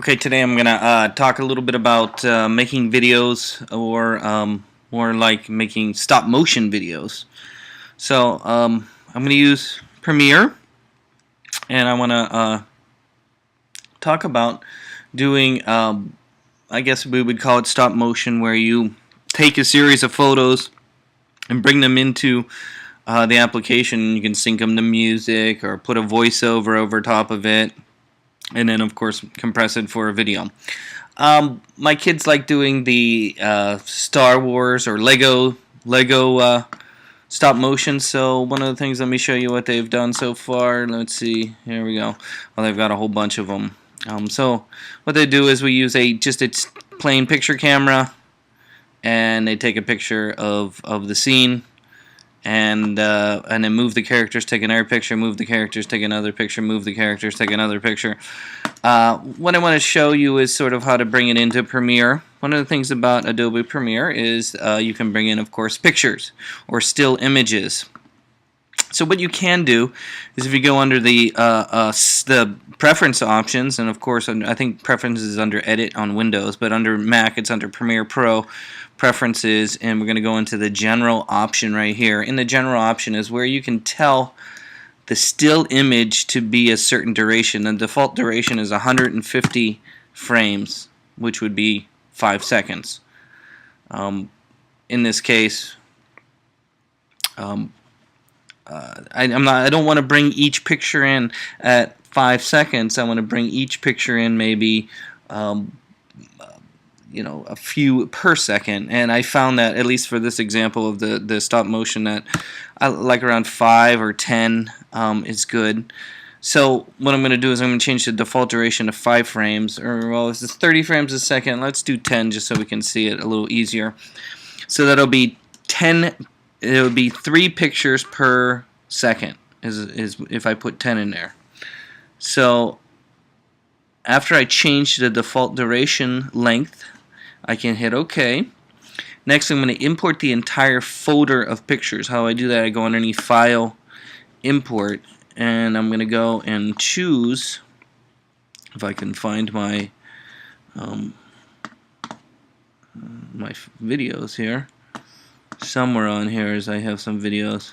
Okay, today I'm gonna talk a little bit about making videos, or more like making stop motion videos. So I'm gonna use Premiere, and I want to talk about doing, I guess we would call it stop motion, where you take a series of photos and bring them into the application. You can sync them to music or put a voiceover over top of it, and then of course compress it for a video. My kids like doing the Star Wars or Lego stop motion. So one of the things, let me show you what they've done so far. Let's see. Here we go. Well, they've got a whole bunch of them. So what they do is we use just a plain picture camera, and they take a picture of the scene, and then move the characters, take another picture, move the characters, take another picture, move the characters, take another picture. What I want to show you is sort of how to bring it into Premiere. One of the things about Adobe Premiere is you can bring in, of course, pictures or still images. So what you can do is, if you go under the preference options, and of course I think preferences is under Edit on Windows, but under Mac it's under Premiere Pro, Preferences, and we're going to go into the General option right here. In the General option is where you can tell the still image to be a certain duration. The default duration is 150 frames, which would be 5 seconds. In this case, I don't want to bring each picture in at 5 seconds. I want to bring each picture in maybe a few per second, and I found that, at least for this example of the stop motion, that I like around 5 or 10 is good. So what I'm going to do is I'm going to change the default duration to 5 frames, or, well, if it's 30 frames a second, let's do 10 just so we can see it a little easier. So that'll be 10. It'll be 3 pictures per second is if I put 10 in there. So after I change the default duration length, I can hit OK. Next, I'm going to import the entire folder of pictures. How I do that, I go underneath File, Import, and I'm going to go and choose, if I can find my my videos here. Somewhere on here is I have some videos,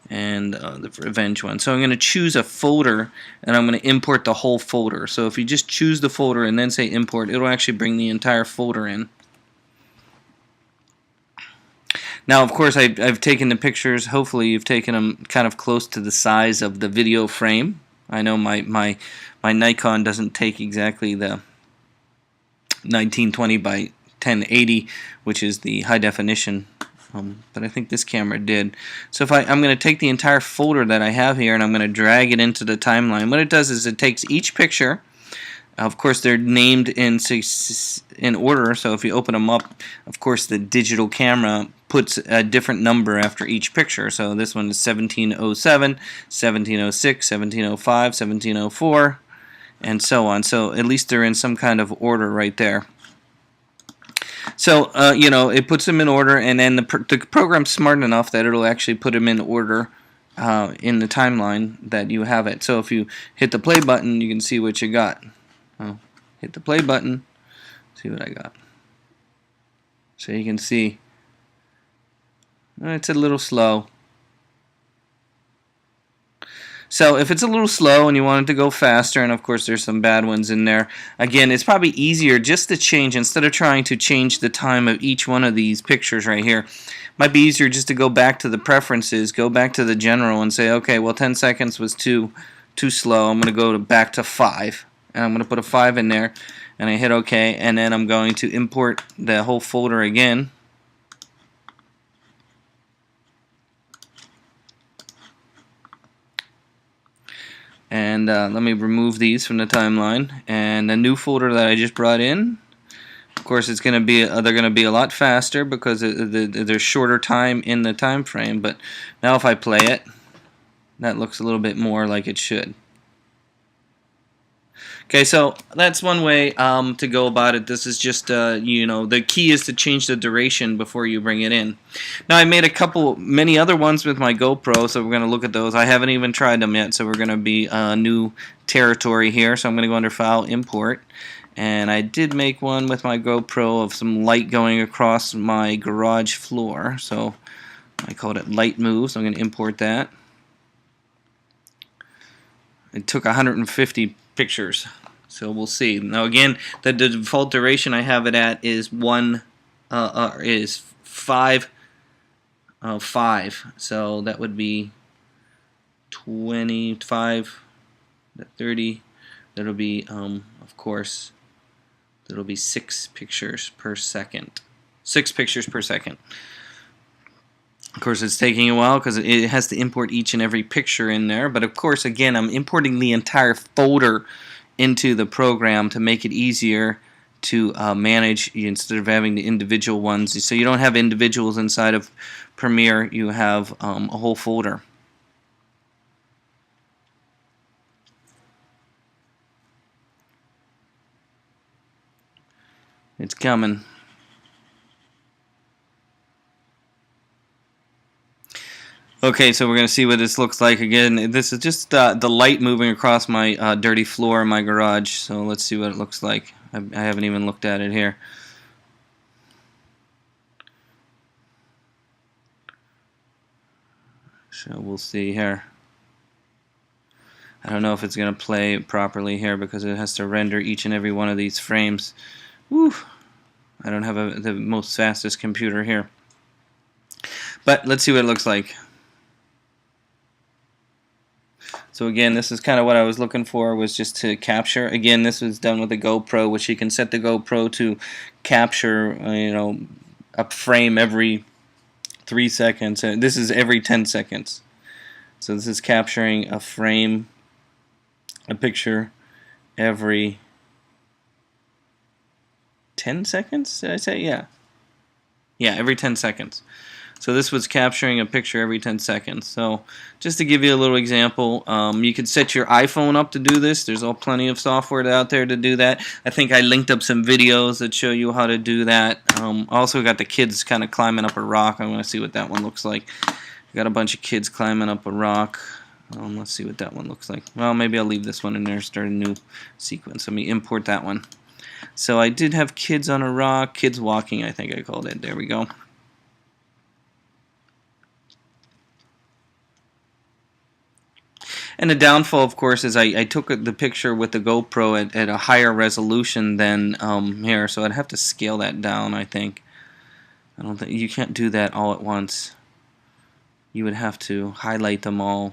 and the Revenge one. So I'm going to choose a folder, and I'm going to import the whole folder. So if you just choose the folder and then say import, it'll actually bring the entire folder in. Now, of course, I've taken the pictures. Hopefully you've taken them kind of close to the size of the video frame. I know my Nikon doesn't take exactly the 1920 by 1080, which is the high definition, but I think this camera did. So if I'm going to take the entire folder that I have here, and I'm going to drag it into the timeline. What it does is it takes each picture. Of course, they're named in order, so if you open them up, of course, the digital camera puts a different number after each picture. So this one is 1707, 1706, 1705, 1704, and so on. So at least they're in some kind of order right there. So, it puts them in order, and then the program's smart enough that it'll actually put them in order in the timeline that you have it. So if you hit the play button, you can see what you got. Hit the play button, see what I got. So you can see it's a little slow. So if it's a little slow and you want it to go faster, and of course there's some bad ones in there, again, it's probably easier just to change, instead of trying to change the time of each one of these pictures right here, might be easier just to go back to the preferences, go back to the general, and say, okay, well, 10 seconds was too slow. I'm going to go back to 5, and I'm going to put a 5 in there, and I hit OK, and then I'm going to import the whole folder again. And let me remove these from the timeline, and the new folder that I just brought in, of course, it's going to be they're going to be a lot faster because there's shorter time in the time frame. But now if I play it, that looks a little bit more like it should. Okay, so that's one way to go about it. This is just, you know, the key is to change the duration before you bring it in. Now, I made many other ones with my GoPro, so we're going to look at those. I haven't even tried them yet, so we're going to be new territory here. So I'm going to go under File, Import. And I did make one with my GoPro of some light going across my garage floor. So I called it Light Move, so I'm going to import that. It took 150 pictures, so we'll see. Now again, the default duration I have it at is 5, so that would be 25, 30. That'll be of course that'll be 6 pictures per second. 6 pictures per second. Of course, it's taking a while because it has to import each and every picture in there. But of course, again, I'm importing the entire folder into the program to make it easier to manage instead of having the individual ones. So you don't have individuals inside of Premiere. You have a whole folder. It's coming. Okay, so we're going to see what this looks like again. This is just the light moving across my dirty floor in my garage. So let's see what it looks like. I haven't even looked at it here. So we'll see here. I don't know if it's going to play properly here because it has to render each and every one of these frames. Woo! I don't have the most fastest computer here. But let's see what it looks like. So again, this is kind of what I was looking for, was just to capture. Again, this was done with a GoPro, which you can set the GoPro to capture, you know, a frame every 3 seconds. And this is every 10 seconds. So this is capturing a frame, a picture every 10 seconds, did I say? Yeah. Yeah, every 10 seconds. So this was capturing a picture every 10 seconds. So just to give you a little example, you could set your iPhone up to do this. There's plenty of software out there to do that. I think I linked up some videos that show you how to do that. Also got the kids kind of climbing up a rock. I want to see what that one looks like. Got a bunch of kids climbing up a rock. Let's see what that one looks like. Well, maybe I'll leave this one in there, start a new sequence. Let me import that one. So I did have kids on a rock, kids walking, I think I called it. There we go. And the downfall, of course, is I took the picture with the GoPro at a higher resolution than here, so I'd have to scale that down, I think. I don't think you can't do that all at once. You would have to highlight them all.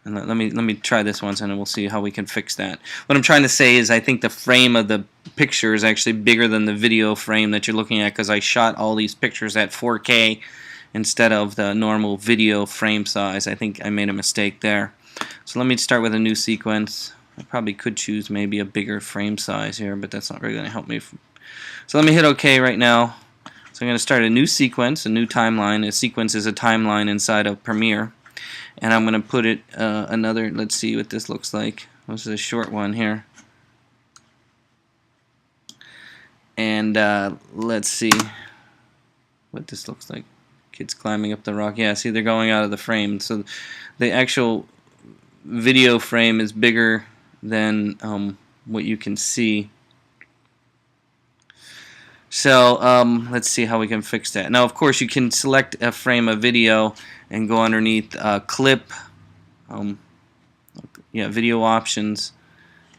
And let me try this once, and we'll see how we can fix that. What I'm trying to say is I think the frame of the picture is actually bigger than the video frame that you're looking at, because I shot all these pictures at 4K instead of the normal video frame size. I think I made a mistake there. So let me start with a new sequence. I probably could choose maybe a bigger frame size here, but that's not really going to help me. So let me hit OK right now. So I'm going to start a new sequence, a new timeline. A sequence is a timeline inside of Premiere. And I'm going to put it another, let's see what this looks like. This is a short one here. And let's see what this looks like. Kids climbing up the rock. Yeah, see, they're going out of the frame. So the actual video frame is bigger than what you can see. So let's see how we can fix that. Now, of course, you can select a frame of video and go underneath clip, video options,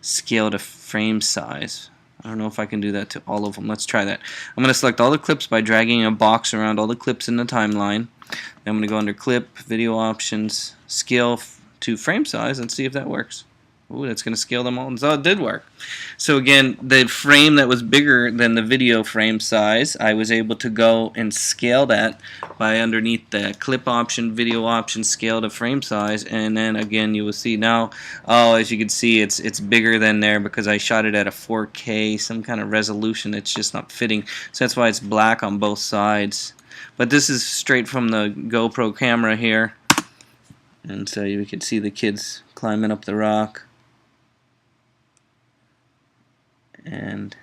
scale to frame size. I don't know if I can do that to all of them. Let's try that. I'm going to select all the clips by dragging a box around all the clips in the timeline. Then I'm going to go under clip, video options, scale to frame size, and see if that works. Ooh, that's going to scale them all. So it did work. So again, the frame that was bigger than the video frame size, I was able to go and scale that by underneath the clip option, video option, scale to frame size, and then again you will see now, as you can see, it's bigger than there because I shot it at a 4K, some kind of resolution that's just not fitting. So that's why it's black on both sides. But this is straight from the GoPro camera here, and so you can see the kids climbing up the rock. And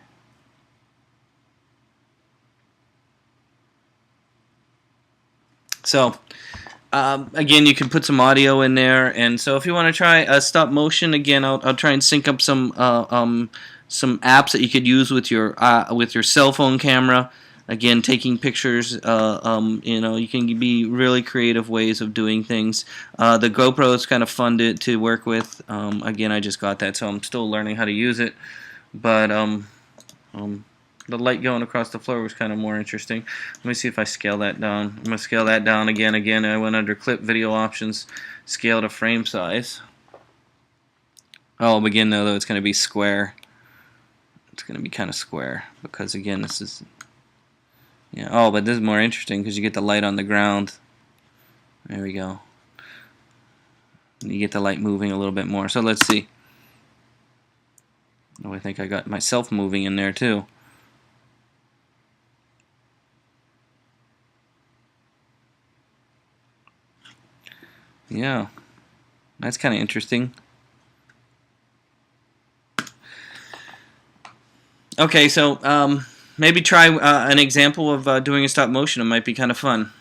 so again, you can put some audio in there, and so if you want to try stop motion, again, I'll try and sync up some apps that you could use with your cell phone camera. Again, taking pictures, you know, you can be really creative ways of doing things. The GoPro is kind of fun to work with. Again, I just got that, so I'm still learning how to use it. But the light going across the floor was kind of more interesting. Let me see if I scale that down. I'm going to scale that down again. Again, I went under Clip Video Options, Scale to Frame Size. Oh, again, though, it's going to be square. It's going to be kind of square because, again, this is... Yeah. Oh, but this is more interesting because you get the light on the ground. There we go. You get the light moving a little bit more. So let's see. Oh, I think I got myself moving in there too. Yeah, that's kind of interesting. Okay, so maybe try an example of doing a stop motion. It might be kind of fun.